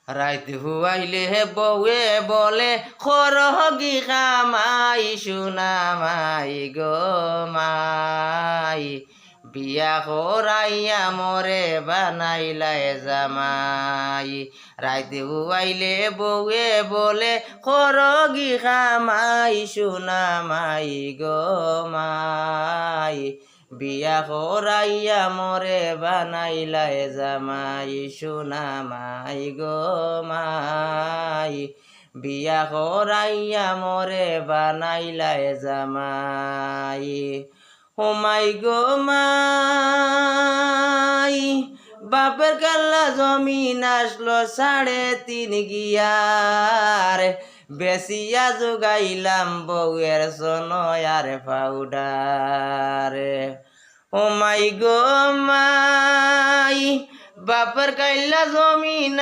রাইত হুয়াইলে বউয়ে বলে খরহগি খামাই সুনামাই গো মাই বিয়া করাইয়া মরে বানাইলাই জামাই রাইতে হুয়াইলে বউয়ে বলে খরগি খামাই সুনামাই গো মাই বিয়া করাইয়া মরে বানাইলাই জামাই সুনামাই গো মাই বিয়া করাইয়া মরে বানাইলাই জামাই হোমাই গো মাই বাপের কাল্লা জমিন আসলো 3.5 গিয়ার বেসিয়া যোগাইলাম বউয়ের সোনয়ার পাউডার হোমাই গো মাই বাপের কাল্লা জমিন